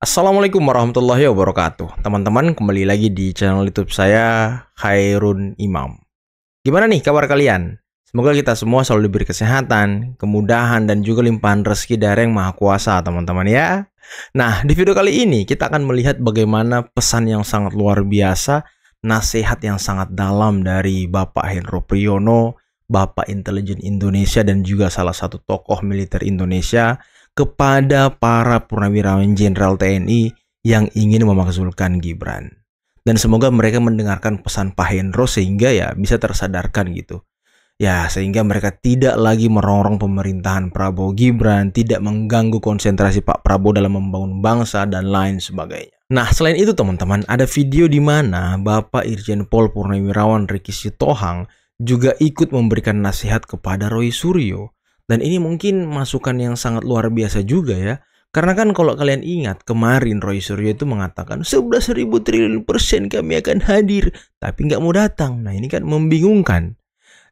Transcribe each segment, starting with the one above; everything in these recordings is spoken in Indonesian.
Assalamualaikum warahmatullahi wabarakatuh. Teman-teman, kembali lagi di channel YouTube saya, Khairun Imam. Gimana nih kabar kalian? Semoga kita semua selalu diberi kesehatan, kemudahan, dan juga limpahan rezeki dari Yang Maha Kuasa, teman-teman ya. Nah, di video kali ini kita akan melihat bagaimana pesan yang sangat luar biasa, nasihat yang sangat dalam dari Bapak Hendro Priyono, Bapak Intelijen Indonesia, dan juga salah satu tokoh militer Indonesia kepada para purnawirawan jenderal TNI yang ingin memakzulkan Gibran. Dan semoga mereka mendengarkan pesan Pak Hendro sehingga ya bisa tersadarkan gitu. Ya, sehingga mereka tidak lagi merongrong pemerintahan Prabowo Gibran, tidak mengganggu konsentrasi Pak Prabowo dalam membangun bangsa dan lain sebagainya. Nah, selain itu teman-teman, ada video di mana Bapak Irjen Pol Purnawirawan Ricky Sitohang juga ikut memberikan nasihat kepada Roy Suryo. Dan ini mungkin masukan yang sangat luar biasa juga ya. Karena kan kalau kalian ingat kemarin Roy Suryo itu mengatakan 11.000 triliun % kami akan hadir. Tapi nggak mau datang. Nah ini kan membingungkan.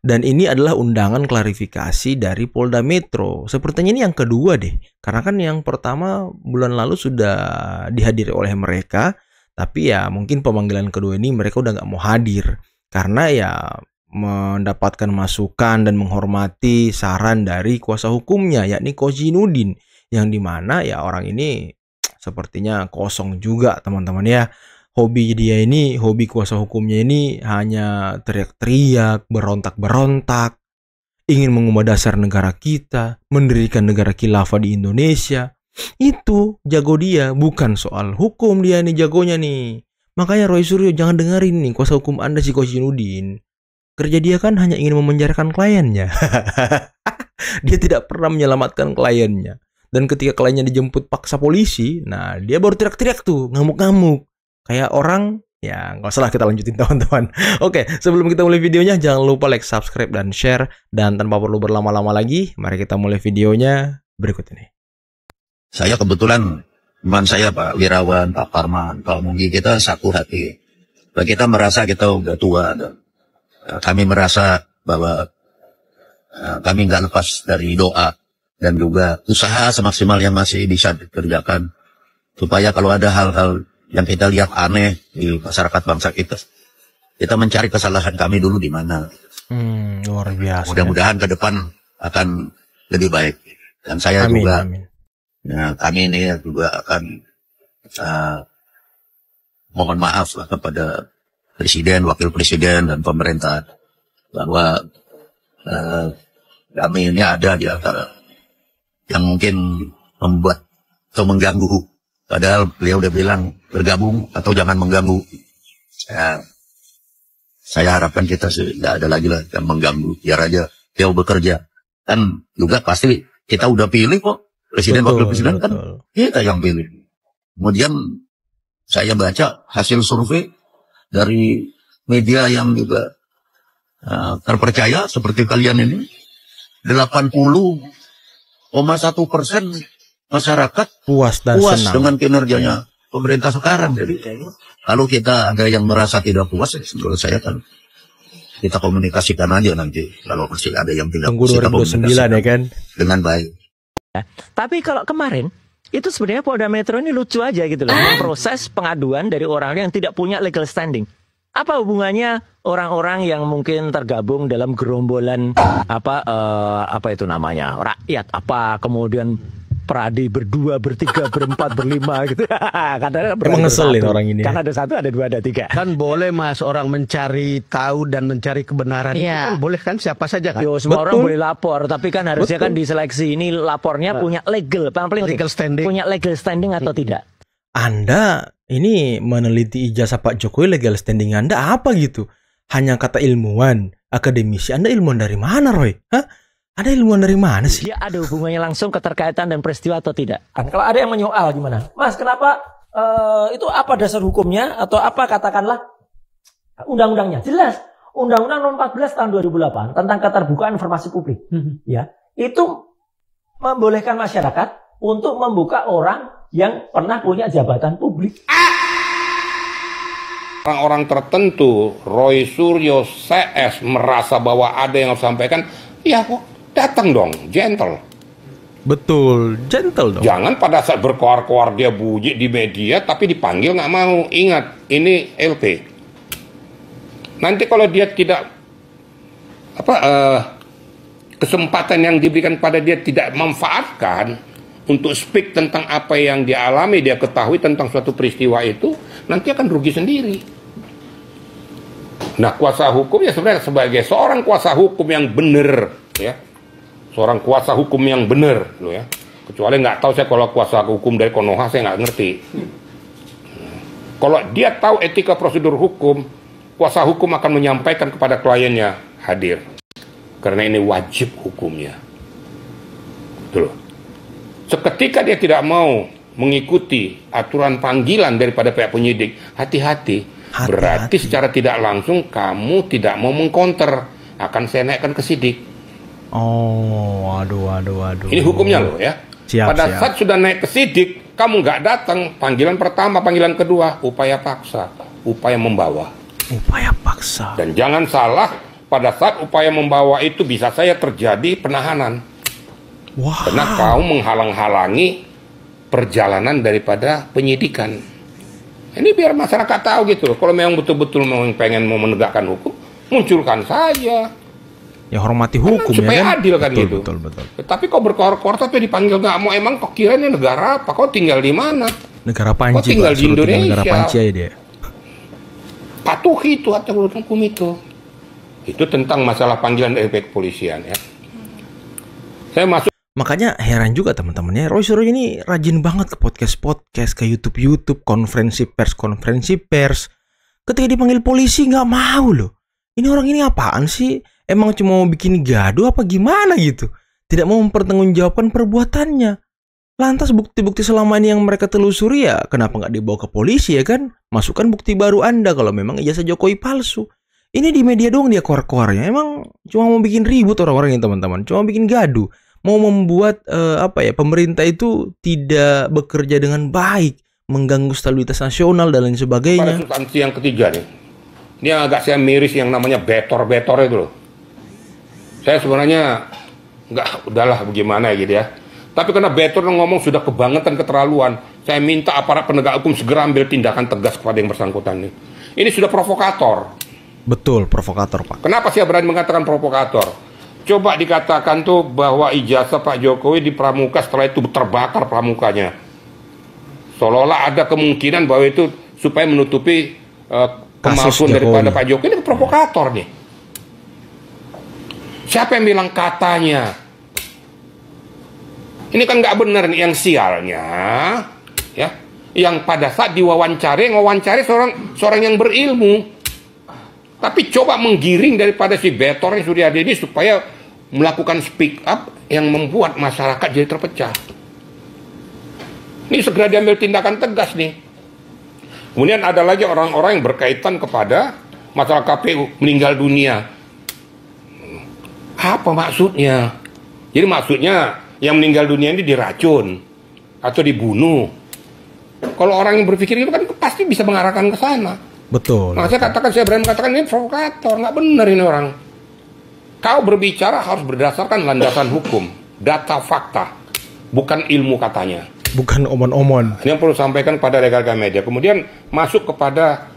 Dan ini adalah undangan klarifikasi dari Polda Metro. Sepertinya ini yang kedua deh. Karena kan yang pertama bulan lalu sudah dihadiri oleh mereka. Tapi ya mungkin pemanggilan kedua ini mereka udah nggak mau hadir. Karena ya mendapatkan masukan dan menghormati saran dari kuasa hukumnya yakni Kozinudin, yang dimana ya orang ini sepertinya kosong juga teman-teman ya. Hobi dia ini, hobi kuasa hukumnya ini hanya teriak-teriak, berontak-berontak, ingin mengubah dasar negara kita, mendirikan negara khilafah di Indonesia. Itu jago dia, bukan soal hukum dia nih jagonya nih. Makanya Roy Suryo jangan dengerin nih kuasa hukum Anda si Kozinudin. Kerja dia kan hanya ingin memenjarakan kliennya. Dia tidak pernah menyelamatkan kliennya. Dan ketika kliennya dijemput paksa polisi, nah dia baru teriak-teriak tuh, ngamuk-ngamuk. Kayak orang, ya nggak usah lah kita lanjutin teman-teman. Oke, sebelum kita mulai videonya, jangan lupa like, subscribe, dan share. Dan tanpa perlu berlama-lama lagi, mari kita mulai videonya berikut ini. Saya kebetulan, teman saya Pak Wirawan, Pak Parman, Pak Munggi, kita satu hati. Kita merasa kita udah tua, dan kami merasa bahwa kami nggak lepas dari doa dan juga usaha semaksimal yang masih bisa dikerjakan supaya kalau ada hal-hal yang kita lihat aneh di masyarakat bangsa kita mencari kesalahan kami dulu di mana. Luar biasa. Mudah-mudahan ke depan akan lebih baik. Dan saya amin, juga, amin. Ya, kami ini juga akan mohon maaf lah kepada Presiden, Wakil Presiden, dan pemerintah bahwa kami ini ada di antara yang mungkin membuat atau mengganggu. Padahal beliau udah bilang bergabung atau jangan mengganggu. Ya, saya harapkan kita tidak ada lagi lah yang mengganggu. Biar aja dia bekerja. Kan juga pasti kita udah pilih kok. Presiden, Wakil Presiden kan kita yang pilih. Kemudian saya baca hasil survei dari media yang juga terpercaya seperti kalian ini, 80,1% masyarakat Puas dan senang dengan kinerjanya pemerintah sekarang. Jadi kalau kita ada yang merasa tidak puas, menurut saya kan kita komunikasikan aja nanti. Kalau masih ada yang tidak puas, kita komunikasikan ya kan dengan baik. Tapi kalau kemarin itu sebenarnya Polda Metro ini lucu aja gitu loh, memproses pengaduan dari orang yang tidak punya legal standing. Apa hubungannya orang-orang yang mungkin tergabung dalam gerombolan apa itu namanya rakyat, apa kemudian Pradi berdua, bertiga, berempat, berlima gitu. Kadang emang ngeselin orang ini. Kan ada satu, ada dua, ada tiga. Kan boleh mas orang mencari tahu dan mencari kebenaran. Ya. Kan boleh kan siapa saja kan. Yo, semua orang boleh lapor, tapi kan harusnya kan diseleksi ini lapornya punya legal, paling legal standing. Punya legal standing atau tidak. Anda ini meneliti ijazah Pak Jokowi, legal standing Anda apa gitu? Hanya kata ilmuwan, akademisi. Anda ilmuwan dari mana, Roy? Hah? Ada ilmuwan dari mana sih? Dia ada hubungannya langsung keterkaitan dan peristiwa atau tidak? Kan kalau ada yang menyoal gimana? Mas, kenapa itu apa dasar hukumnya atau apa katakanlah undang-undangnya? Jelas. Undang-Undang Nomor 14 tahun 2008 tentang keterbukaan informasi publik. Ya, itu membolehkan masyarakat untuk membuka orang yang pernah punya jabatan publik. Orang-orang tertentu, Roy Suryo, CS merasa bahwa ada yang harus sampaikan, ya kok datang dong, gentle. Betul, gentle dong. Jangan pada saat berkoar-koar dia bunyi di media, tapi dipanggil nggak mau. Ingat, ini LP. Nanti kalau dia tidak kesempatan yang diberikan pada dia tidak memanfaatkan untuk speak tentang apa yang dia alami, dia ketahui tentang suatu peristiwa itu, nanti akan rugi sendiri. Nah, kuasa hukum ya sebenarnya sebagai seorang kuasa hukum yang benar, ya, seorang kuasa hukum yang benar, loh ya. Kecuali nggak tahu saya kalau kuasa hukum dari Konoha saya nggak ngerti. Kalau dia tahu etika prosedur hukum, kuasa hukum akan menyampaikan kepada kliennya hadir, karena ini wajib hukumnya. Betul. Seketika dia tidak mau mengikuti aturan panggilan daripada pihak penyidik, hati-hati. Berarti secara tidak langsung kamu tidak mau mengcounter, akan saya naikkan ke sidik. Oh, waduh. Ini hukumnya loh ya. Pada saat sudah naik ke sidik, kamu nggak datang, panggilan pertama, panggilan kedua, upaya paksa, upaya membawa. Upaya paksa. Dan jangan salah, pada saat upaya membawa itu bisa saja terjadi penahanan. Wow. Karena kau menghalang-halangi perjalanan daripada penyidikan. Ini biar masyarakat tahu gitu loh. Kalau memang betul-betul pengen mau menegakkan hukum, munculkan saja. Ya hormati hukum supaya ya kan? Adil kan gitu. Betul. Tapi kok berkoar-koar tapi dipanggil nggak mau, emang kok kira ini negara apa? Kau tinggal di mana? Negara Panci. Kau tinggal Pak. di Indonesia. Negara Panci aja dia. Patuhi itu aturan hukum itu. Itu tentang masalah panggilan dari pihak kepolisian ya. Saya masuk. Makanya heran juga teman-temannya, Roy Suryo ini rajin banget ke podcast, ke YouTube, konferensi pers. Ketika dipanggil polisi nggak mau loh. Ini orang ini apaan sih? Emang cuma mau bikin gaduh apa gimana gitu? Tidak mau mempertanggungjawabkan perbuatannya. Lantas bukti-bukti selama ini yang mereka telusuri ya kenapa nggak dibawa ke polisi ya kan? Masukkan bukti baru Anda kalau memang ijazah Jokowi palsu. Ini di media doang dia koar-koarnya. Emang cuma mau bikin ribut orang-orang ini teman-teman. Cuma bikin gaduh. Mau membuat pemerintah itu tidak bekerja dengan baik, mengganggu stabilitas nasional dan lain sebagainya. Pada substansi yang ketiga nih, ini yang agak saya miris yang namanya betor-betor itu loh. Saya sebenarnya udahlah bagaimana ya gitu ya. Tapi karena betor ngomong sudah kebangetan, keterlaluan, saya minta aparat penegak hukum segera ambil tindakan tegas kepada yang bersangkutan nih. Ini sudah provokator. Betul, provokator Pak. Kenapa saya berani mengatakan provokator? Coba dikatakan tuh bahwa ijazah Pak Jokowi di Pramuka setelah itu terbakar pramukanya. Seolah-olah ada kemungkinan bahwa itu supaya menutupi pemalsuan daripada Pak Jokowi. Ini provokator nih. Siapa yang bilang katanya? Ini kan nggak benar nih, yang sialnya, ya, yang pada saat diwawancara seorang yang berilmu, tapi coba menggiring daripada si betornya Suryadi ini supaya melakukan speak up yang membuat masyarakat jadi terpecah. Ini segera diambil tindakan tegas nih. Kemudian ada lagi orang-orang yang berkaitan kepada masalah KPU meninggal dunia. Apa maksudnya? Jadi maksudnya yang meninggal dunia ini diracun atau dibunuh. Kalau orang yang berpikir itu kan pasti bisa mengarahkan ke sana. Betul. Nah, saya berani mengatakan ini provokator, nggak benar ini orang. Kau berbicara harus berdasarkan landasan hukum, data fakta, bukan ilmu katanya. Bukan omon-omon. Ini yang perlu sampaikan pada rekan-rekan media. Kemudian masuk kepada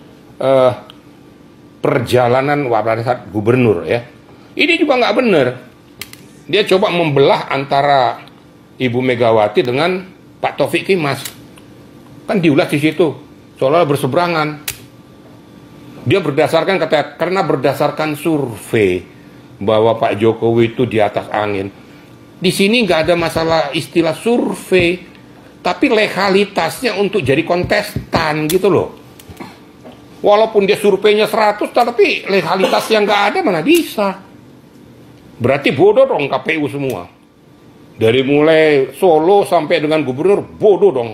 perjalanan pada saat gubernur ya. Ini juga nggak benar. Dia coba membelah antara Ibu Megawati dengan Pak Taufik Kimas. Kan diulas di situ, seolah berseberangan. Dia berdasarkan karena berdasarkan survei bahwa Pak Jokowi itu di atas angin. Di sini nggak ada masalah istilah survei, tapi legalitasnya untuk jadi kontestan gitu loh. Walaupun dia surveinya 100, tapi legalitasnya nggak ada, mana bisa. Berarti bodoh dong KPU semua. Dari mulai Solo sampai dengan gubernur bodoh dong.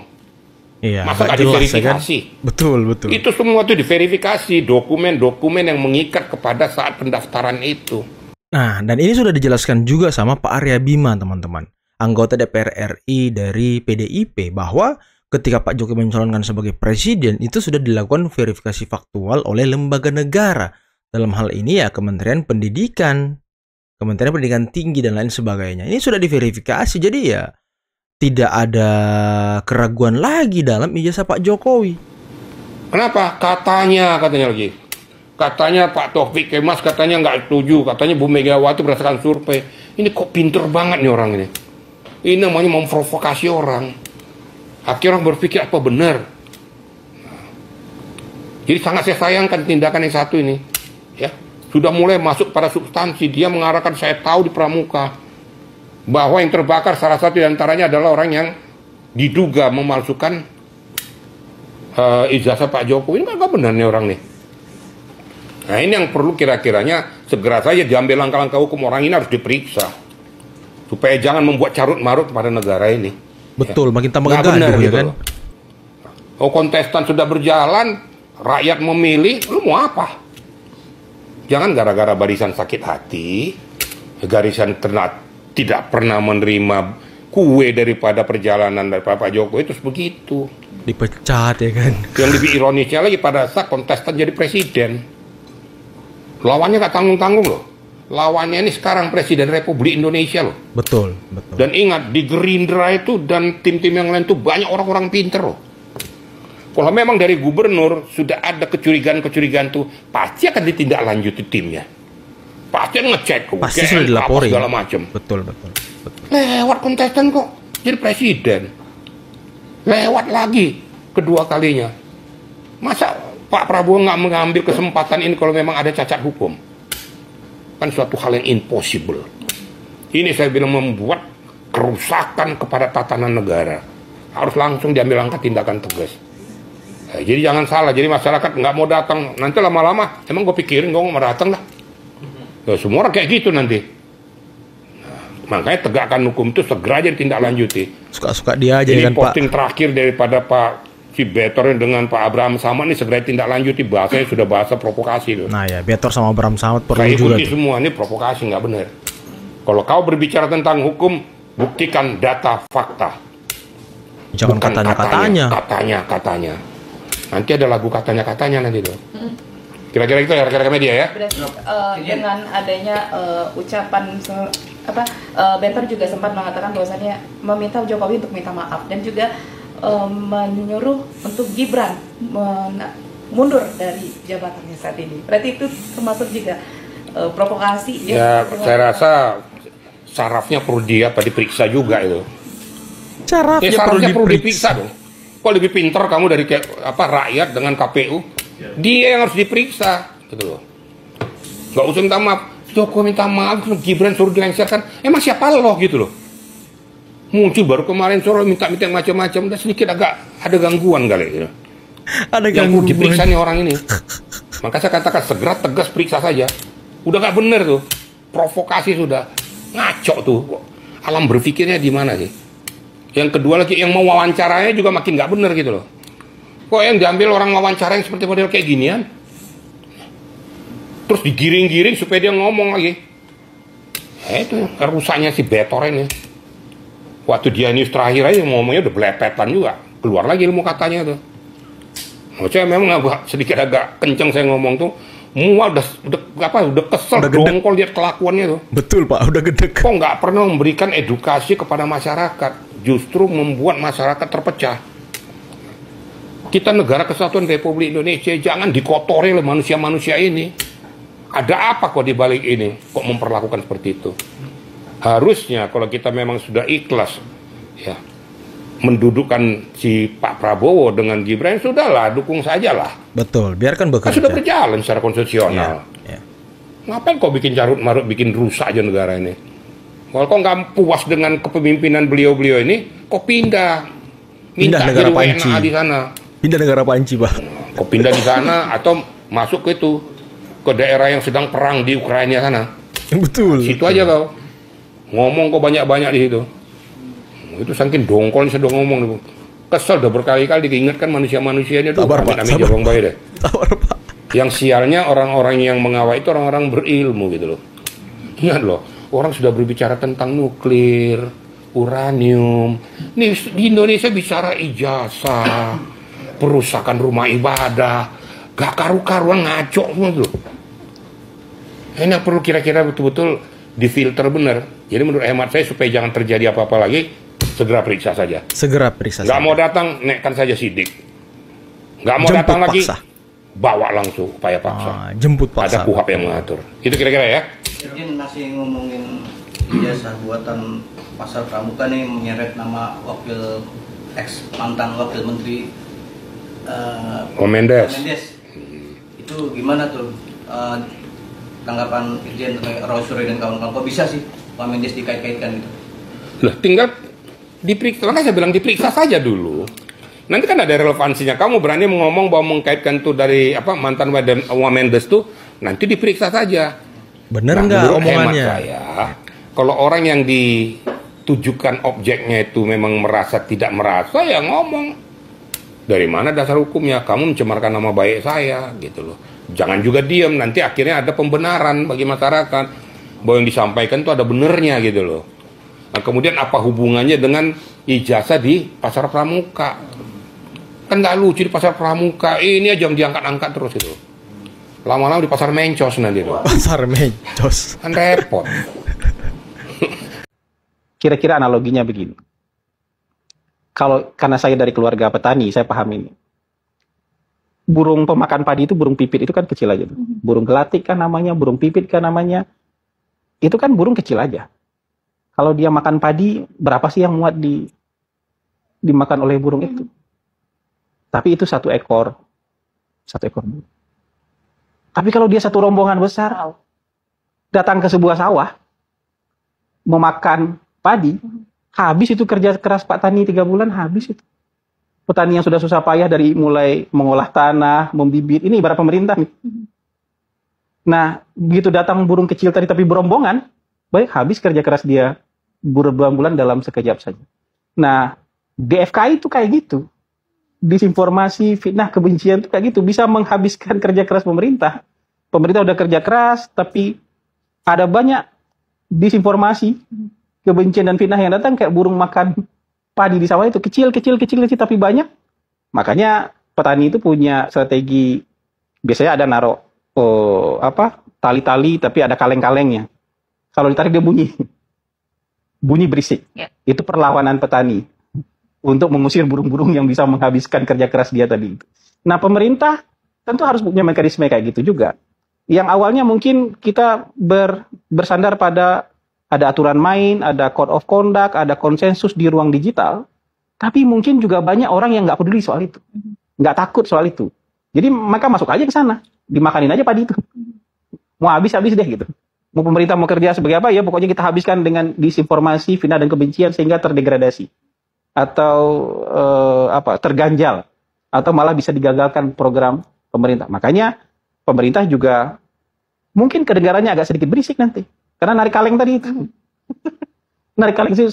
Iya, masa nggak diverifikasi? Kan? Betul. Itu semua tuh diverifikasi, dokumen-dokumen yang mengikat kepada saat pendaftaran itu. Nah, dan ini sudah dijelaskan juga sama Pak Arya Bima, teman-teman. Anggota DPR RI dari PDIP, bahwa ketika Pak Jokowi mencalonkan sebagai presiden, itu sudah dilakukan verifikasi faktual oleh lembaga negara. Dalam hal ini ya Kementerian Pendidikan Tinggi dan lain sebagainya. Ini sudah diverifikasi, jadi ya tidak ada keraguan lagi dalam ijazah Pak Jokowi. Kenapa? Katanya lagi. Katanya Pak Taufik Kemas katanya nggak setuju. Katanya Bu Megawati berdasarkan survei. Ini kok pinter banget nih orang ini. Ini namanya memprovokasi orang. Akhirnya orang berpikir apa benar. Jadi sangat saya sayangkan tindakan yang satu ini. Ya, sudah mulai masuk pada substansi. Dia mengarahkan saya tahu di Pramuka bahwa yang terbakar salah satu diantaranya adalah orang yang diduga memalsukan ijazah Pak Jokowi. Ini kan gak benar nih orang nih. Nah ini yang perlu kira-kiranya segera saja diambil langkah-langkah hukum. Orang ini harus diperiksa supaya jangan membuat carut marut pada negara ini. Betul, ya. makin tambah gaduh benar, ya gitu kan. Oh, kontestan sudah berjalan, rakyat memilih, lu mau apa? Jangan gara-gara barisan sakit hati, barisan tidak pernah menerima kue daripada perjalanan dari Pak Jokowi, terus begitu. Dipecat ya kan. Yang lebih ironisnya lagi pada saat kontestan jadi presiden. Lawannya gak tanggung-tanggung loh. Lawannya ini sekarang Presiden Republik Indonesia loh. Betul. Dan ingat, di Gerindra itu dan tim-tim yang lain itu banyak orang-orang pinter loh. Kalau memang dari gubernur sudah ada kecurigaan-kecurigaan tuh, pasti akan ditindaklanjuti timnya. Pasti ngecek, pasti sudah dilaporin segala macam. Betul. Lewat kontestan kok jadi presiden. Lewat lagi kedua kalinya. Masa Pak Prabowo nggak mengambil kesempatan ini kalau memang ada cacat hukum? Kan suatu hal yang impossible. Ini saya bilang membuat kerusakan kepada tatanan negara. Harus langsung diambil langkah tindakan tegas. Jadi jangan salah, jadi masyarakat nggak mau datang. Nanti lama-lama, emang gue pikirin gue mau datang lah. Ya, semua orang kayak gitu nanti. Makanya tegakkan hukum itu segera aja ditindaklanjuti. Suka-suka dia aja ini kan Pak. posting terakhir daripada Pak Betor dengan Pak Abraham Samad ini segera ditindaklanjuti. Bahasanya sudah bahasa provokasi. Nah ya, Betor sama Abraham Samad perlu saya juga. ikuti semua, ini provokasi, nggak benar. Kalau kau berbicara tentang hukum, buktikan data fakta. Jangan bukan katanya. Katanya. Nanti ada lagu katanya nanti tuh. Kira-kira itu ya rekan-rekan media ya. Dengan adanya ucapan Betor juga sempat mengatakan bahwasannya meminta Jokowi untuk minta maaf dan juga menyuruh untuk Gibran mundur dari jabatannya saat ini. Berarti itu termasuk juga provokasi. Ya, saya rasa sarafnya perlu diperiksa juga itu. Sarafnya perlu diperiksa dong. Kok lebih pintar kamu dari rakyat dengan KPU? Dia yang harus diperiksa, gitu loh. Gak usah minta maaf. Jokowi minta maaf, Gibran suruh dilengsarkan. Emang siapa lo gitu loh? Muncul baru kemarin suruh minta macam-macam. Dan sedikit agak ada gangguan kali. Gitu. Ada yang gangguan. Diperiksa nih orang ini. Maka saya katakan segera tegas periksa saja. Udah gak bener tuh. Provokasi sudah. Ngaco tuh. Alam berpikirnya di mana sih? Yang kedua lagi, yang mau wawancaranya juga makin gak bener gitu loh. Kok yang diambil orang wawancara yang seperti model kayak ginian? Terus digiring-giring supaya dia ngomong lagi. Itu rusaknya si Betor ini. Waktu dia news terakhir aja ngomongnya udah belepetan juga. Keluar lagi ilmu katanya tuh. Maksudnya memang sedikit agak kenceng saya ngomong tuh. Udah kesel, udah dongkol lihat kelakuannya tuh. Betul Pak, udah gede. Kok nggak pernah memberikan edukasi kepada masyarakat? Justru membuat masyarakat terpecah. Kita negara kesatuan Republik Indonesia, jangan dikotori oleh manusia-manusia ini. Ada apa kok di balik ini? Kok memperlakukan seperti itu? Harusnya kalau kita memang sudah ikhlas, ya, mendudukkan si Pak Prabowo dengan Gibran, sudahlah, dukung sajalah. Betul, biarkan bekerja. Sudah berjalan secara konstitusional. Ya. Ngapain kok bikin carut marut, bikin rusak aja negara ini? Kalau kok nggak puas dengan kepemimpinan beliau-beliau ini, kok pindah negara panci di sana. Pindah negara panci, Pak. Kok pindah di sana atau masuk ke daerah yang sedang perang di Ukraina sana. Betul. Situ aja kau. Ngomong kok banyak-banyak di situ. Itu saking dongkol sudah ngomong. Kesel udah berkali-kali diingatkan manusia-manusianya tuh. Sabar, Pak. Sabar, deh. Sabar, Pak. Yang sialnya orang-orang yang mengawal itu orang-orang berilmu gitu loh. Ingat loh, orang sudah berbicara tentang nuklir, uranium. Nih di Indonesia bicara ijazah, perusakan rumah ibadah, gak karu-karuan, ngaco semua tuh. Ini yang perlu kira-kira betul-betul difilter benar. Jadi menurut hemat saya supaya jangan terjadi apa-apa lagi, segera periksa saja. Segera periksa. Nggak mau datang, naikkan saja sidik. Nggak mau Jemput datang lagi, paksa. bawa langsung upaya paksa. Jemput paksa. Ada KUHP yang mengatur. Itu kira-kira ya. Irjen masih ngomongin ijazah buatan Pasar Pramuka nih, menyeret nama mantan wakil menteri Mendes. Itu gimana tuh tanggapan Irjen Rosuri dan kawan-kawan? Kok bisa sih Pak Mendes dikait-kaitkan gitu? Lah tinggal diperiksa, makanya saya bilang diperiksa saja dulu. Nanti kan ada relevansinya. Kamu berani ngomong bahwa mengkaitkan tuh dari mantan Mendes tuh, nanti diperiksa saja. Bener Nah, nggak menurut omongannya? hemat saya, kalau orang yang ditujukan objeknya itu memang merasa tidak merasa, ya ngomong. Dari mana dasar hukumnya? Kamu mencemarkan nama baik saya, gitu loh. Jangan juga diam, nanti akhirnya ada pembenaran bagi masyarakat bahwa yang disampaikan itu ada benernya, gitu loh. Nah, kemudian apa hubungannya dengan ijazah di Pasar Pramuka? Kan nggak lucu di Pasar Pramuka, ini aja yang diangkat-angkat terus gitu. Lama-lama di Pasar Mencos nanti loh. Pasar Mencos. Kan repot. Kira-kira analoginya begini. Karena saya dari keluarga petani, saya paham ini. Burung pemakan padi itu, burung pipit itu kan kecil aja. Burung gelatik kan namanya, burung pipit kan namanya. Itu kan burung kecil aja. Kalau dia makan padi, berapa sih yang muat dimakan oleh burung itu? Tapi itu satu ekor burung. Tapi kalau dia satu rombongan besar, datang ke sebuah sawah, memakan padi, habis itu kerja keras Pak Tani 3 bulan, habis itu. Petani yang sudah susah payah dari mulai mengolah tanah, membibit, ini ibarat pemerintah nih. Nah, begitu datang burung kecil tadi tapi berombongan, baik habis kerja keras dia berbulan-bulan dalam sekejap saja. Nah, DFK itu kayak gitu. Disinformasi, fitnah, kebencian itu kayak gitu, bisa menghabiskan kerja keras pemerintah. Pemerintah udah kerja keras, tapi ada banyak disinformasi, kebencian dan fitnah yang datang kayak burung makan padi di sawah itu, kecil, tapi banyak. Makanya petani itu punya strategi, biasanya ada naruh tali-tali, tapi ada kaleng-kalengnya. Kalau ditarik dia bunyi berisik. Itu perlawanan petani untuk mengusir burung-burung yang bisa menghabiskan kerja keras dia tadi. Nah, pemerintah tentu harus punya mekanisme kayak gitu juga. Yang awalnya mungkin kita bersandar pada ada aturan main, ada code of conduct, ada konsensus di ruang digital, tapi mungkin juga banyak orang yang nggak peduli soal itu, nggak takut soal itu. Jadi mereka masuk aja ke sana, dimakanin aja padi itu. Mau habis deh gitu. Mau pemerintah mau kerja sebagai apa ya, pokoknya kita habiskan dengan disinformasi, fitnah dan kebencian sehingga terdegradasi. Atau terganjal, atau malah bisa digagalkan program pemerintah. Makanya pemerintah juga mungkin kedengarannya agak sedikit berisik nanti, karena narik kaleng tadi itu. Narik kaleng itu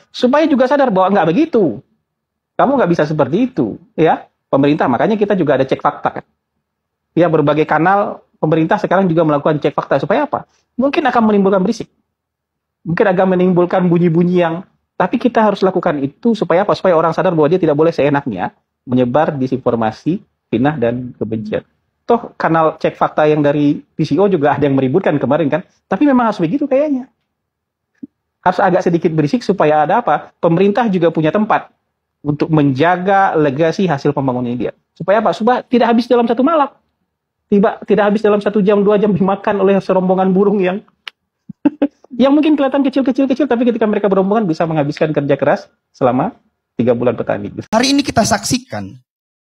supaya juga sadar bahwa nggak begitu. Kamu nggak bisa seperti itu, ya pemerintah. Makanya kita juga ada cek fakta kan. Ya, berbagai kanal pemerintah sekarang juga melakukan cek fakta supaya apa? Mungkin akan menimbulkan berisik, mungkin akan menimbulkan bunyi-bunyi yang. Tapi kita harus lakukan itu supaya apa? Supaya orang sadar bahwa dia tidak boleh seenaknya menyebar disinformasi, fitnah, dan kebencian. Toh kanal cek fakta yang dari PCO juga ada yang meributkan kemarin kan. Tapi memang harus begitu kayaknya. Harus agak sedikit berisik supaya ada apa? Pemerintah juga punya tempat untuk menjaga legasi hasil pembangunan dia. Supaya apa? Supaya tidak habis dalam satu malam. Tidak habis dalam 1 jam, 2 jam dimakan oleh serombongan burung yang yang mungkin kelihatan kecil, tapi ketika mereka berombongan bisa menghabiskan kerja keras selama 3 bulan petani. Hari ini kita saksikan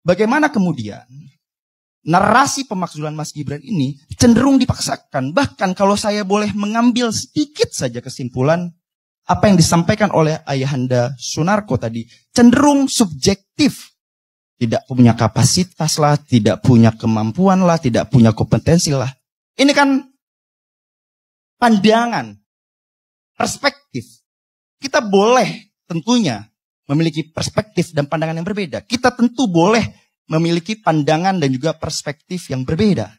bagaimana kemudian narasi pemakzulan Mas Gibran ini cenderung dipaksakan. Bahkan kalau saya boleh mengambil sedikit saja kesimpulan, apa yang disampaikan oleh Ayahanda Sunarko tadi cenderung subjektif. Tidak punya kapasitas lah, tidak punya kemampuan lah, tidak punya kompetensi lah. Ini kan pandangan, perspektif. Kita boleh tentunya memiliki perspektif dan pandangan yang berbeda. Kita tentu boleh memiliki pandangan dan juga perspektif yang berbeda.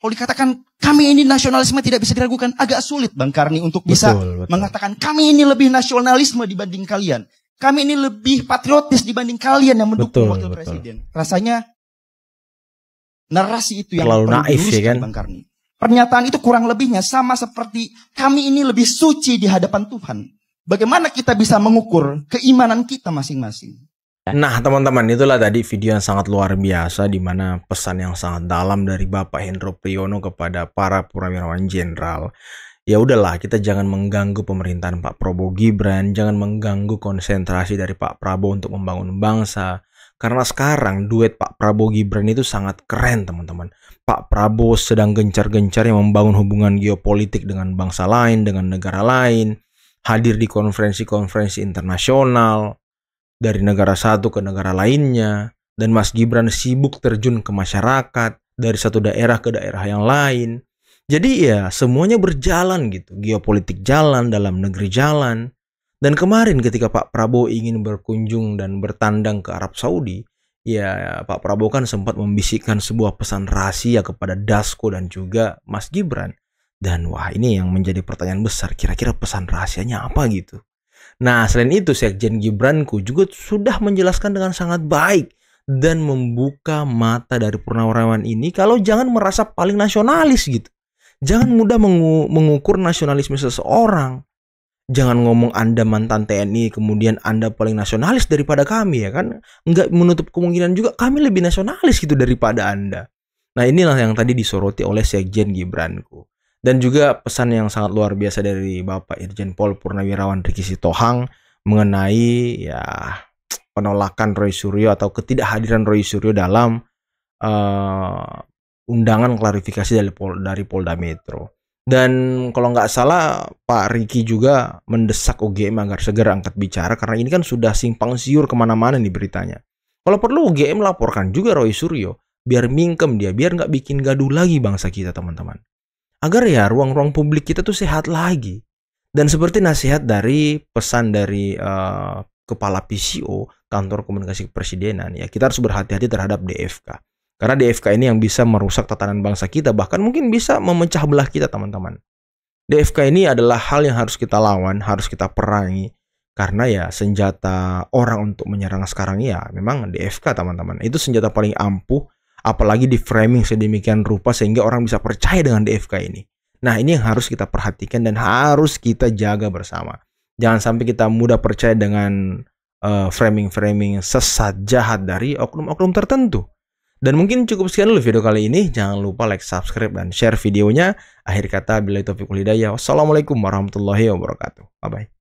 Kalau dikatakan kami ini nasionalisme tidak bisa diragukan, agak sulit Bang Karni untuk bisa mengatakan kami ini lebih nasionalisme dibanding kalian. Kami ini lebih patriotis dibanding kalian yang mendukung wakil presiden. Rasanya narasi itu yang terlalu naif ya kan, Bang Karni. Pernyataan itu kurang lebihnya sama seperti kami ini lebih suci di hadapan Tuhan bagaimana kita bisa mengukur keimanan kita masing-masing. Nah teman-teman, itulah tadi video yang sangat luar biasa, di mana pesan yang sangat dalam dari Bapak Hendro Priyono kepada para purnawirawan jenderal. Ya udahlah, kita jangan mengganggu pemerintahan Pak Prabowo Gibran, jangan mengganggu konsentrasi dari Pak Prabowo untuk membangun bangsa. Karena sekarang duet Pak Prabowo Gibran itu sangat keren teman-teman. Pak Prabowo sedang gencar-gencarnya membangun hubungan geopolitik dengan bangsa lain, dengan negara lain, hadir di konferensi-konferensi internasional dari negara satu ke negara lainnya, dan Mas Gibran sibuk terjun ke masyarakat dari satu daerah ke daerah yang lain. Jadi ya semuanya berjalan gitu, geopolitik jalan, dalam negeri jalan. Dan kemarin ketika Pak Prabowo ingin berkunjung dan bertandang ke Arab Saudi, ya Pak Prabowo kan sempat membisikkan sebuah pesan rahasia kepada Dasko dan juga Mas Gibran. Dan wah, ini yang menjadi pertanyaan besar, kira-kira pesan rahasianya apa gitu. Nah, selain itu, Sekjen Gibranku juga sudah menjelaskan dengan sangat baik dan membuka mata dari purnawirawan ini kalau jangan merasa paling nasionalis gitu. Jangan mudah mengukur nasionalisme seseorang. Jangan ngomong Anda mantan TNI, kemudian Anda paling nasionalis daripada kami, ya kan? Nggak menutup kemungkinan juga kami lebih nasionalis gitu daripada Anda. Nah, inilah yang tadi disoroti oleh Sekjen Gibranku. Dan juga pesan yang sangat luar biasa dari Bapak Irjen Pol Purnawirawan Ricky Sitohang mengenai ya penolakan Roy Suryo atau ketidakhadiran Roy Suryo dalam undangan klarifikasi dari Polda Metro. Dan kalau nggak salah Pak Ricky juga mendesak UGM agar segera angkat bicara karena ini kan sudah simpang siur kemana-mana nih beritanya. Kalau perlu UGM laporkan juga Roy Suryo biar mingkem dia, biar nggak bikin gaduh lagi bangsa kita teman-teman. Agar ya ruang-ruang publik kita tuh sehat lagi. Dan seperti nasihat dari pesan dari Kepala PCO, Kantor Komunikasi Kepresidenan, ya kita harus berhati-hati terhadap DFK. Karena DFK ini yang bisa merusak tatanan bangsa kita, bahkan mungkin bisa memecah belah kita teman-teman. DFK ini adalah hal yang harus kita lawan, harus kita perangi. Karena ya senjata orang untuk menyerang sekarang ya memang DFK teman-teman. Itu senjata paling ampuh. Apalagi di framing sedemikian rupa sehingga orang bisa percaya dengan DFK ini. Nah, ini yang harus kita perhatikan dan harus kita jaga bersama. Jangan sampai kita mudah percaya dengan framing-framing sesat jahat dari oknum-oknum tertentu. Dan mungkin cukup sekian dulu video kali ini. Jangan lupa like, subscribe, dan share videonya. Akhir kata, billahi taufiq wal hidayah. Wassalamualaikum warahmatullahi wabarakatuh. Bye-bye.